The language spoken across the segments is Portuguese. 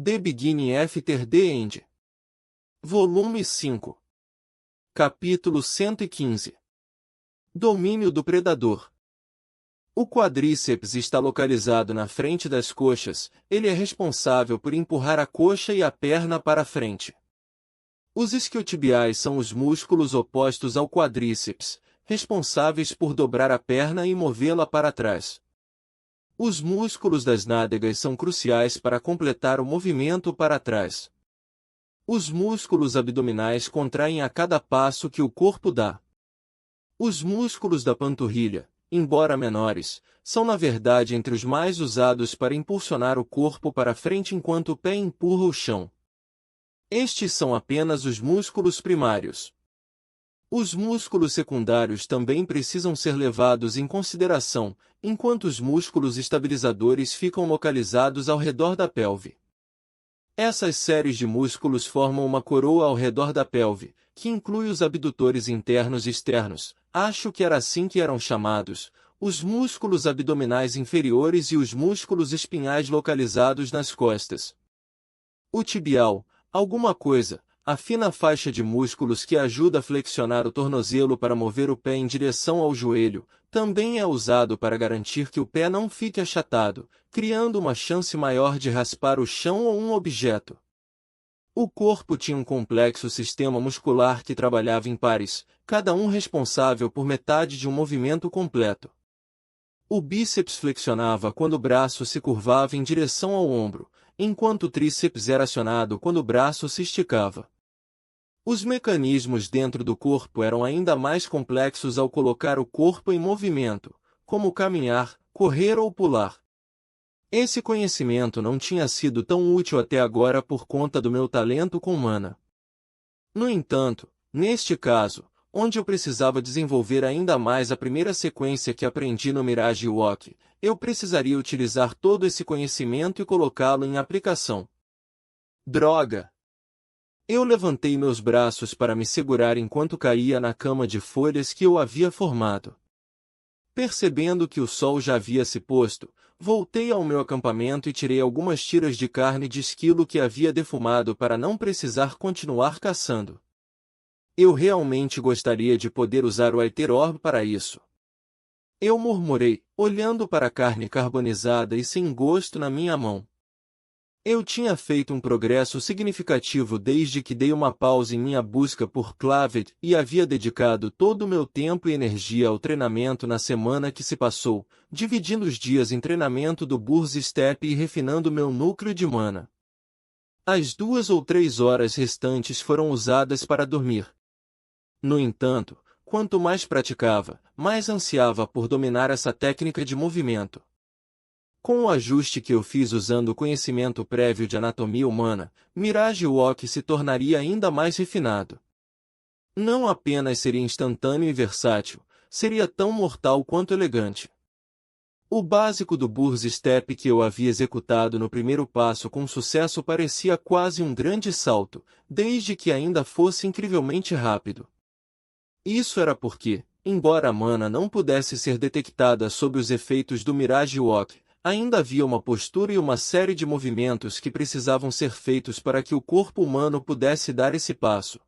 The Beginning After the End. Volume 5. Capítulo 115. Domínio do predador. O quadríceps está localizado na frente das coxas, ele é responsável por empurrar a coxa e a perna para a frente. Os isquiotibiais são os músculos opostos ao quadríceps, responsáveis por dobrar a perna e movê-la para trás. Os músculos das nádegas são cruciais para completar o movimento para trás. Os músculos abdominais contraem a cada passo que o corpo dá. Os músculos da panturrilha, embora menores, são na verdade entre os mais usados para impulsionar o corpo para frente enquanto o pé empurra o chão. Estes são apenas os músculos primários. Os músculos secundários também precisam ser levados em consideração, enquanto os músculos estabilizadores ficam localizados ao redor da pelve. Essas séries de músculos formam uma coroa ao redor da pelve, que inclui os abdutores internos e externos, acho que era assim que eram chamados, os músculos abdominais inferiores e os músculos espinhais localizados nas costas. O tibial, alguma coisa, a fina faixa de músculos que ajuda a flexionar o tornozelo para mover o pé em direção ao joelho, também é usado para garantir que o pé não fique achatado, criando uma chance maior de raspar o chão ou um objeto. O corpo tinha um complexo sistema muscular que trabalhava em pares, cada um responsável por metade de um movimento completo. O bíceps flexionava quando o braço se curvava em direção ao ombro, enquanto o tríceps era acionado quando o braço se esticava. Os mecanismos dentro do corpo eram ainda mais complexos ao colocar o corpo em movimento, como caminhar, correr ou pular. Esse conhecimento não tinha sido tão útil até agora por conta do meu talento com mana. No entanto, neste caso, onde eu precisava desenvolver ainda mais a primeira sequência que aprendi no Mirage Walk, eu precisaria utilizar todo esse conhecimento e colocá-lo em aplicação. Droga! Eu levantei meus braços para me segurar enquanto caía na cama de folhas que eu havia formado. Percebendo que o sol já havia se posto, voltei ao meu acampamento e tirei algumas tiras de carne de esquilo que havia defumado para não precisar continuar caçando. Eu realmente gostaria de poder usar o Aether Orb para isso. Eu murmurei, olhando para a carne carbonizada e sem gosto na minha mão. Eu tinha feito um progresso significativo desde que dei uma pausa em minha busca por Clavet e havia dedicado todo o meu tempo e energia ao treinamento na semana que se passou, dividindo os dias em treinamento do Burz Step e refinando meu núcleo de mana. As 2 ou 3 horas restantes foram usadas para dormir. No entanto, quanto mais praticava, mais ansiava por dominar essa técnica de movimento. Com o ajuste que eu fiz usando o conhecimento prévio de anatomia humana, Mirage Walk se tornaria ainda mais refinado. Não apenas seria instantâneo e versátil, seria tão mortal quanto elegante. O básico do Burz Step que eu havia executado no primeiro passo com sucesso parecia quase um grande salto, desde que ainda fosse incrivelmente rápido. Isso era porque, embora a mana não pudesse ser detectada sob os efeitos do Mirage Walk, ainda havia uma postura e uma série de movimentos que precisavam ser feitos para que o corpo humano pudesse dar esse passo.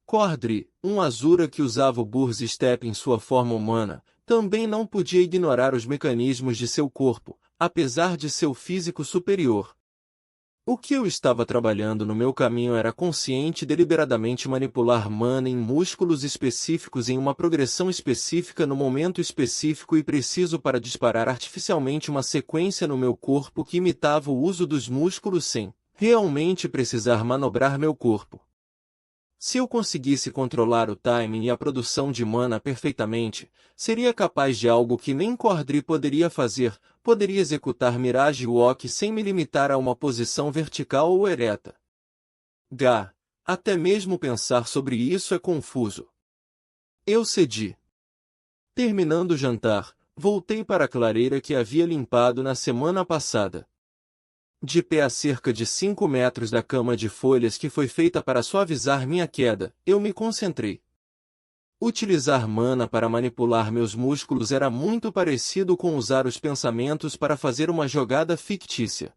Cordry, um Azura que usava o Burz Step em sua forma humana, também não podia ignorar os mecanismos de seu corpo, apesar de seu físico superior. O que eu estava trabalhando no meu caminho era consciente e deliberadamente manipular mana em músculos específicos em uma progressão específica no momento específico e preciso para disparar artificialmente uma sequência no meu corpo que imitava o uso dos músculos sem, realmente precisar manobrar meu corpo. Se eu conseguisse controlar o timing e a produção de mana perfeitamente, seria capaz de algo que nem Cordry poderia fazer, poderia executar Mirage Walk sem me limitar a uma posição vertical ou ereta. Até mesmo pensar sobre isso é confuso. Eu cedi. Terminando o jantar, voltei para a clareira que havia limpado na semana passada. De pé a cerca de 5 metros da cama de folhas que foi feita para suavizar minha queda, eu me concentrei. Utilizar mana para manipular meus músculos era muito parecido com usar os pensamentos para fazer uma jogada fictícia.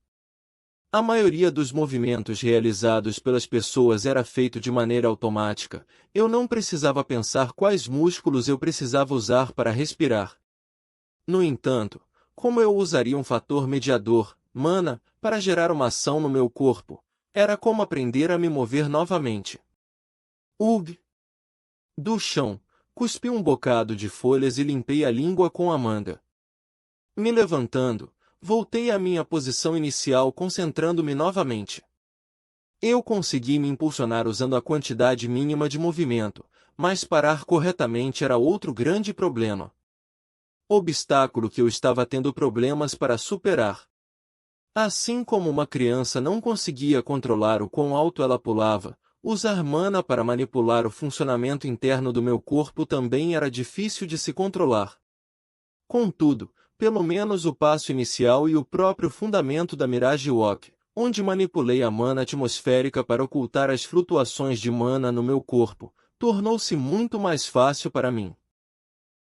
A maioria dos movimentos realizados pelas pessoas era feito de maneira automática, eu não precisava pensar quais músculos eu precisava usar para respirar. No entanto, como eu usaria um fator mediador, mana, para gerar uma ação no meu corpo, era como aprender a me mover novamente. Ugh! Do chão, cuspi um bocado de folhas e limpei a língua com a manga. Me levantando, voltei à minha posição inicial concentrando-me novamente. Eu consegui me impulsionar usando a quantidade mínima de movimento, mas parar corretamente era outro grande problema. Obstáculo que eu estava tendo problemas para superar. Assim como uma criança não conseguia controlar o quão alto ela pulava, usar mana para manipular o funcionamento interno do meu corpo também era difícil de se controlar. Contudo, pelo menos o passo inicial e o próprio fundamento da Mirage Walk, onde manipulei a mana atmosférica para ocultar as flutuações de mana no meu corpo, tornou-se muito mais fácil para mim.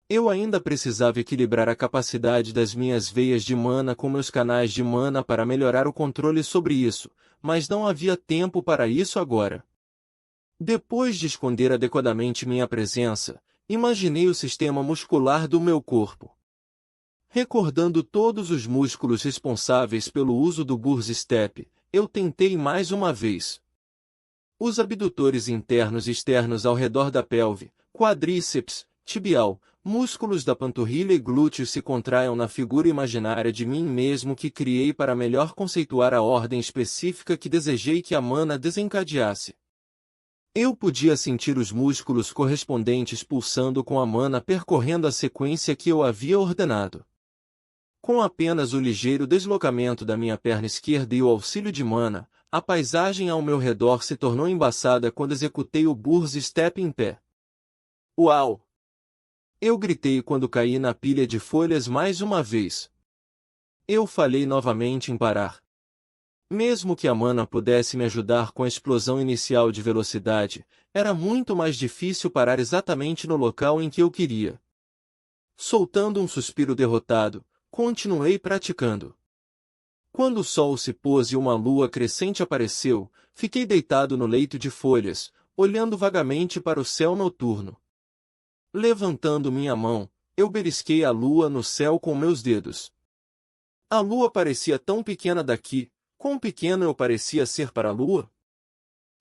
Eu ainda precisava equilibrar a capacidade das minhas veias de mana com meus canais de mana para melhorar o controle sobre isso, mas não havia tempo para isso agora. Depois de esconder adequadamente minha presença, imaginei o sistema muscular do meu corpo. Recordando todos os músculos responsáveis pelo uso do Burst Step, eu tentei mais uma vez. Os abdutores internos e externos ao redor da pelve, quadríceps, tibial, músculos da panturrilha e glúteos se contraiam na figura imaginária de mim mesmo que criei para melhor conceituar a ordem específica que desejei que a mana desencadeasse. Eu podia sentir os músculos correspondentes pulsando com a mana percorrendo a sequência que eu havia ordenado. Com apenas o ligeiro deslocamento da minha perna esquerda e o auxílio de mana, a paisagem ao meu redor se tornou embaçada quando executei o Burst Step em pé. Uau! Eu gritei quando caí na pilha de folhas mais uma vez. Eu falhei novamente em parar. Mesmo que a mana pudesse me ajudar com a explosão inicial de velocidade, era muito mais difícil parar exatamente no local em que eu queria. Soltando um suspiro derrotado, continuei praticando. Quando o sol se pôs e uma lua crescente apareceu, fiquei deitado no leito de folhas, olhando vagamente para o céu noturno. Levantando minha mão, eu belisquei a lua no céu com meus dedos. A lua parecia tão pequena daqui, quão pequeno eu parecia ser para a lua?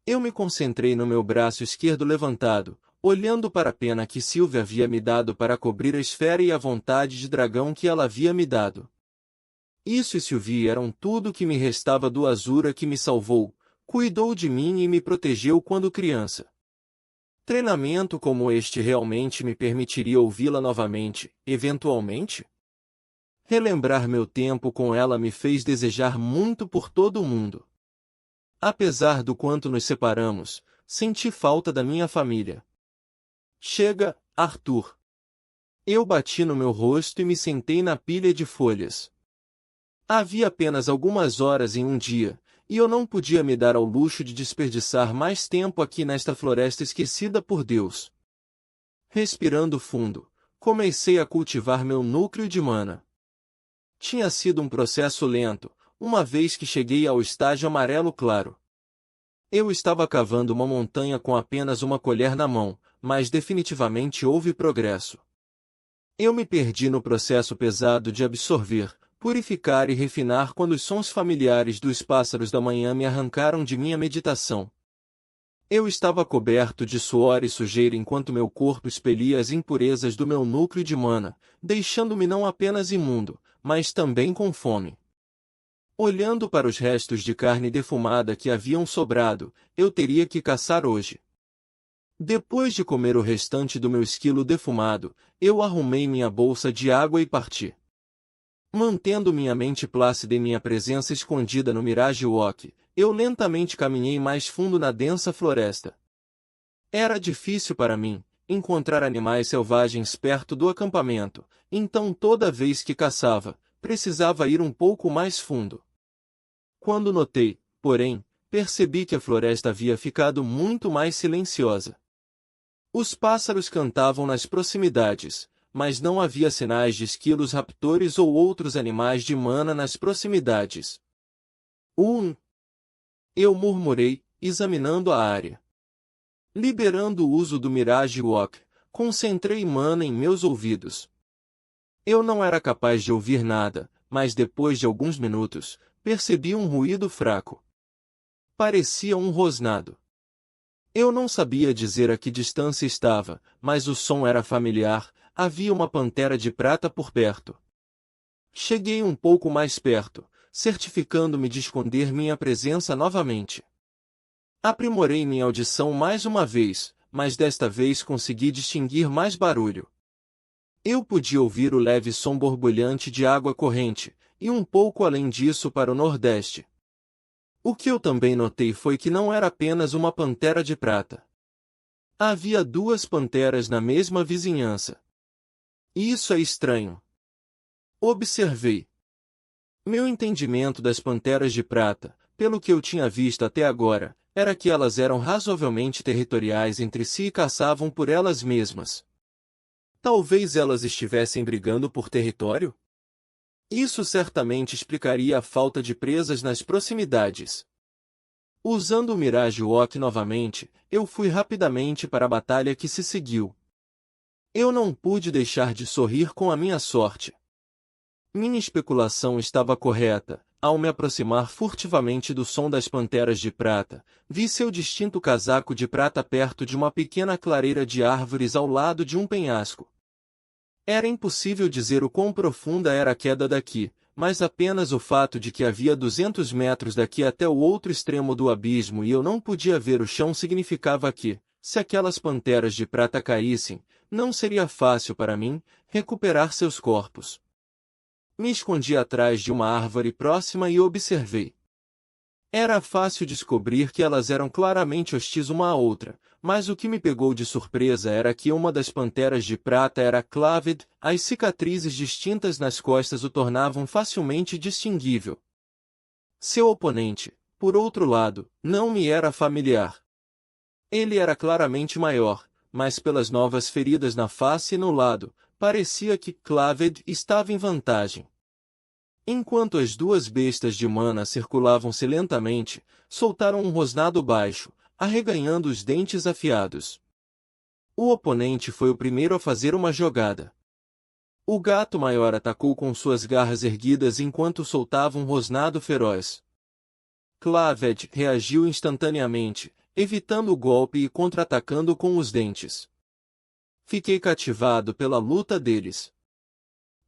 Eu me concentrei no meu braço esquerdo levantado, olhando para a pena que Sylvia havia me dado para cobrir a esfera e a vontade de dragão que ela havia me dado. Isso e Sylvie eram tudo que me restava do Azura que me salvou, cuidou de mim e me protegeu quando criança. Treinamento como este realmente me permitiria ouvi-la novamente, eventualmente? Relembrar meu tempo com ela me fez desejar muito por todo o mundo. Apesar do quanto nos separamos, senti falta da minha família. Chega, Arthur. Eu bati no meu rosto e me sentei na pilha de folhas. Havia apenas algumas horas em um dia, e eu não podia me dar ao luxo de desperdiçar mais tempo aqui nesta floresta esquecida por Deus. Respirando fundo, comecei a cultivar meu núcleo de mana. Tinha sido um processo lento, uma vez que cheguei ao estágio amarelo claro. Eu estava cavando uma montanha com apenas uma colher na mão, mas definitivamente houve progresso. Eu me perdi no processo pesado de absorver, purificar e refinar quando os sons familiares dos pássaros da manhã me arrancaram de minha meditação. Eu estava coberto de suor e sujeira enquanto meu corpo expelia as impurezas do meu núcleo de mana, deixando-me não apenas imundo, mas também com fome. Olhando para os restos de carne defumada que haviam sobrado, eu teria que caçar hoje. Depois de comer o restante do meu esquilo defumado, eu arrumei minha bolsa de água e parti. Mantendo minha mente plácida e minha presença escondida no Mirage Walk, eu lentamente caminhei mais fundo na densa floresta. Era difícil para mim encontrar animais selvagens perto do acampamento, então toda vez que caçava, precisava ir um pouco mais fundo. Quando notei, porém, percebi que a floresta havia ficado muito mais silenciosa. Os pássaros cantavam nas proximidades, mas não havia sinais de esquilos raptores ou outros animais de mana nas proximidades. Eu murmurei, examinando a área. Liberando o uso do Mirage Walk, concentrei mana em meus ouvidos. Eu não era capaz de ouvir nada, mas depois de alguns minutos, percebi um ruído fraco. Parecia um rosnado. Eu não sabia dizer a que distância estava, mas o som era familiar, havia uma pantera de prata por perto. Cheguei um pouco mais perto, certificando-me de esconder minha presença novamente. Aprimorei minha audição mais uma vez, mas desta vez consegui distinguir mais barulho. Eu podia ouvir o leve som borbulhante de água corrente, e um pouco além disso para o nordeste. O que eu também notei foi que não era apenas uma pantera de prata. Havia duas panteras na mesma vizinhança. Isso é estranho. Observei. Meu entendimento das panteras de prata, pelo que eu tinha visto até agora, era que elas eram razoavelmente territoriais entre si e caçavam por elas mesmas. Talvez elas estivessem brigando por território? Isso certamente explicaria a falta de presas nas proximidades. Usando o Mirage Walk novamente, eu fui rapidamente para a batalha que se seguiu. Eu não pude deixar de sorrir com a minha sorte. Minha especulação estava correta. Ao me aproximar furtivamente do som das panteras de prata, vi seu distinto casaco de prata perto de uma pequena clareira de árvores ao lado de um penhasco. Era impossível dizer o quão profunda era a queda daqui, mas apenas o fato de que havia 200 metros daqui até o outro extremo do abismo e eu não podia ver o chão significava que, se aquelas panteras de prata caíssem, não seria fácil para mim recuperar seus corpos. Me escondi atrás de uma árvore próxima e observei. Era fácil descobrir que elas eram claramente hostis uma à outra, mas o que me pegou de surpresa era que uma das panteras de prata era Claved, as cicatrizes distintas nas costas o tornavam facilmente distinguível. Seu oponente, por outro lado, não me era familiar. Ele era claramente maior, mas pelas novas feridas na face e no lado, parecia que Claved estava em vantagem. Enquanto as duas bestas de mana circulavam-se lentamente, soltaram um rosnado baixo, arreganhando os dentes afiados. O oponente foi o primeiro a fazer uma jogada. O gato maior atacou com suas garras erguidas enquanto soltava um rosnado feroz. Claved reagiu instantaneamente, evitando o golpe e contra-atacando com os dentes. Fiquei cativado pela luta deles.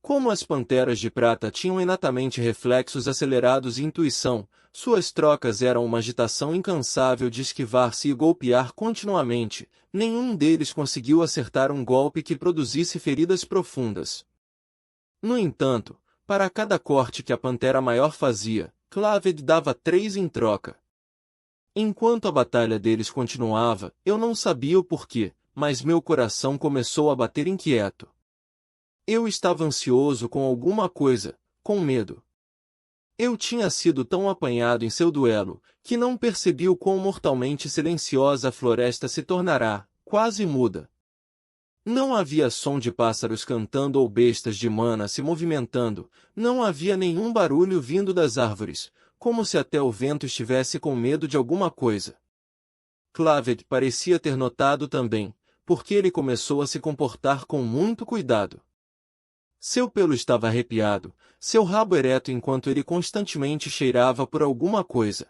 Como as panteras de prata tinham inatamente reflexos acelerados e intuição, suas trocas eram uma agitação incansável de esquivar-se e golpear continuamente, nenhum deles conseguiu acertar um golpe que produzisse feridas profundas. No entanto, para cada corte que a pantera maior fazia, Claved dava 3 em troca. Enquanto a batalha deles continuava, eu não sabia o porquê, mas meu coração começou a bater inquieto. Eu estava ansioso com alguma coisa, com medo. Eu tinha sido tão apanhado em seu duelo, que não percebi o quão mortalmente silenciosa a floresta se tornará, quase muda. Não havia som de pássaros cantando ou bestas de mana se movimentando, não havia nenhum barulho vindo das árvores, como se até o vento estivesse com medo de alguma coisa. Claved parecia ter notado também, porque ele começou a se comportar com muito cuidado. Seu pelo estava arrepiado, seu rabo ereto enquanto ele constantemente cheirava por alguma coisa.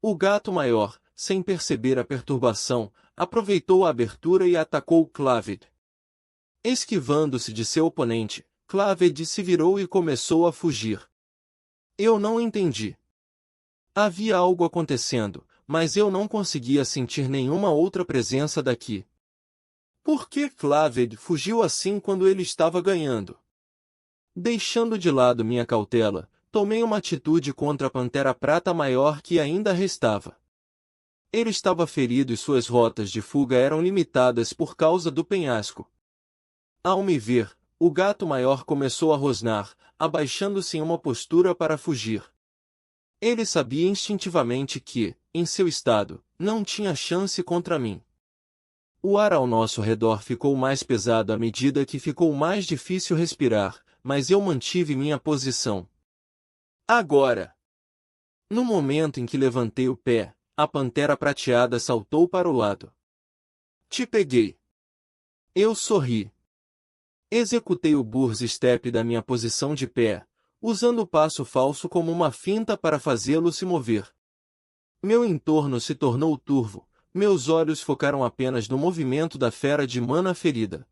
O gato maior, sem perceber a perturbação, aproveitou a abertura e atacou Claved. Esquivando-se de seu oponente, Claved se virou e começou a fugir. Eu não entendi. Havia algo acontecendo, mas eu não conseguia sentir nenhuma outra presença daqui. Por que Claved fugiu assim quando ele estava ganhando? Deixando de lado minha cautela, tomei uma atitude contra a pantera prata maior que ainda restava. Ele estava ferido e suas rotas de fuga eram limitadas por causa do penhasco. Ao me ver, o gato maior começou a rosnar, abaixando-se em uma postura para fugir. Ele sabia instintivamente que, em seu estado, não tinha chance contra mim. O ar ao nosso redor ficou mais pesado à medida que ficou mais difícil respirar, mas eu mantive minha posição. Agora! No momento em que levantei o pé, a pantera prateada saltou para o lado. Te peguei. Eu sorri. Executei o Burst Step da minha posição de pé, usando o passo falso como uma finta para fazê-lo se mover. Meu entorno se tornou turvo, meus olhos focaram apenas no movimento da fera de mana ferida.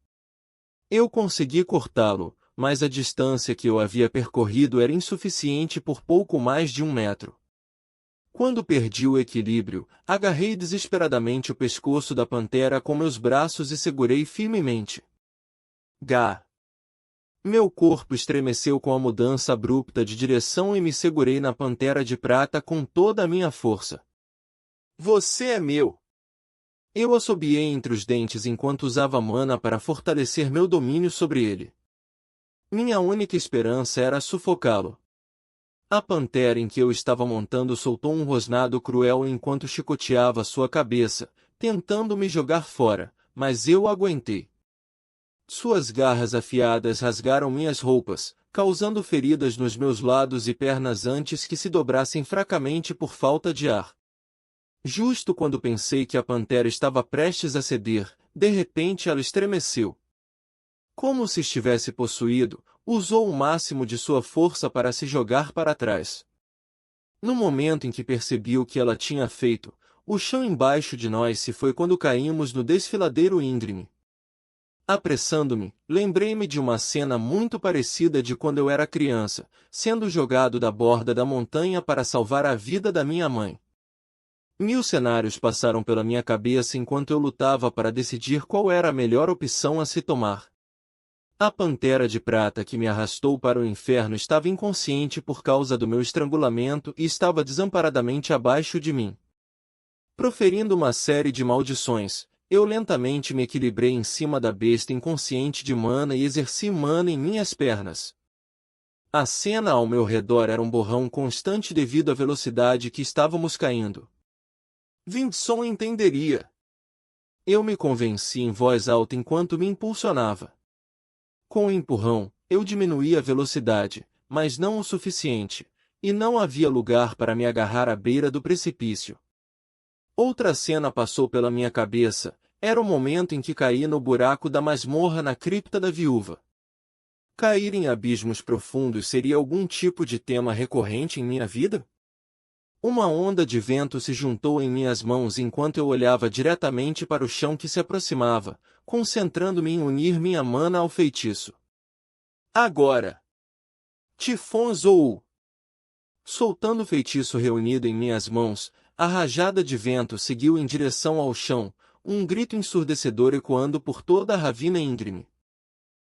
Eu consegui cortá-lo, mas a distância que eu havia percorrido era insuficiente por pouco mais de 1 metro. Quando perdi o equilíbrio, agarrei desesperadamente o pescoço da pantera com meus braços e segurei firmemente. Gá! Meu corpo estremeceu com a mudança abrupta de direção e me segurei na pantera de prata com toda a minha força. Você é meu! Eu assobiei entre os dentes enquanto usava mana para fortalecer meu domínio sobre ele. Minha única esperança era sufocá-lo. A pantera em que eu estava montando soltou um rosnado cruel enquanto chicoteava sua cabeça, tentando me jogar fora, mas eu aguentei. Suas garras afiadas rasgaram minhas roupas, causando feridas nos meus lados e pernas antes que se dobrassem fracamente por falta de ar. Justo quando pensei que a pantera estava prestes a ceder, de repente ela estremeceu. Como se estivesse possuído, usou o máximo de sua força para se jogar para trás. No momento em que percebi o que ela tinha feito, o chão embaixo de nós se foi quando caímos no desfiladeiro íngreme. Apressando-me, lembrei-me de uma cena muito parecida de quando eu era criança, sendo jogado da borda da montanha para salvar a vida da minha mãe. 1000 cenários passaram pela minha cabeça enquanto eu lutava para decidir qual era a melhor opção a se tomar. A pantera de prata que me arrastou para o inferno estava inconsciente por causa do meu estrangulamento e estava desamparadamente abaixo de mim. Proferindo uma série de maldições, eu lentamente me equilibrei em cima da besta inconsciente de mana e exerci mana em minhas pernas. A cena ao meu redor era um borrão constante devido à velocidade que estávamos caindo. Vindson entenderia. Eu me convenci em voz alta enquanto me impulsionava. Com o empurrão, eu diminuí a velocidade, mas não o suficiente, e não havia lugar para me agarrar à beira do precipício. Outra cena passou pela minha cabeça, era o momento em que caí no buraco da masmorra na cripta da viúva. Cair em abismos profundos seria algum tipo de tema recorrente em minha vida? Uma onda de vento se juntou em minhas mãos enquanto eu olhava diretamente para o chão que se aproximava, concentrando-me em unir minha mana ao feitiço. Agora! Tifon Zou! Soltando o feitiço reunido em minhas mãos, a rajada de vento seguiu em direção ao chão, um grito ensurdecedor ecoando por toda a ravina íngreme.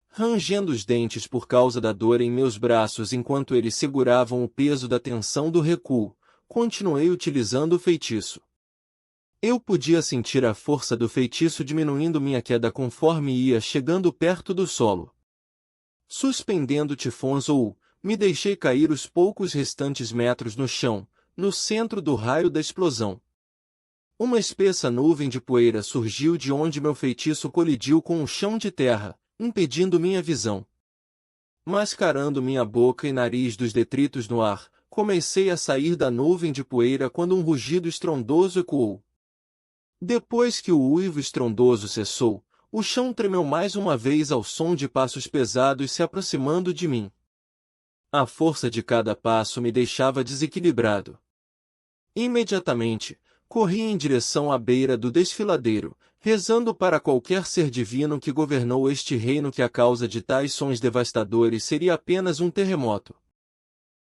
Rangendo os dentes por causa da dor em meus braços enquanto eles seguravam o peso da tensão do recuo, continuei utilizando o feitiço. Eu podia sentir a força do feitiço diminuindo minha queda conforme ia chegando perto do solo. Suspendendo Tifon Zou, me deixei cair os poucos restantes metros no chão, no centro do raio da explosão. Uma espessa nuvem de poeira surgiu de onde meu feitiço colidiu com o chão de terra, impedindo minha visão. Mascarando minha boca e nariz dos detritos no ar, comecei a sair da nuvem de poeira quando um rugido estrondoso ecoou. Depois que o uivo estrondoso cessou, o chão tremeu mais uma vez ao som de passos pesados se aproximando de mim. A força de cada passo me deixava desequilibrado. Imediatamente, corri em direção à beira do desfiladeiro, rezando para qualquer ser divino que governou este reino que a causa de tais sons devastadores seria apenas um terremoto.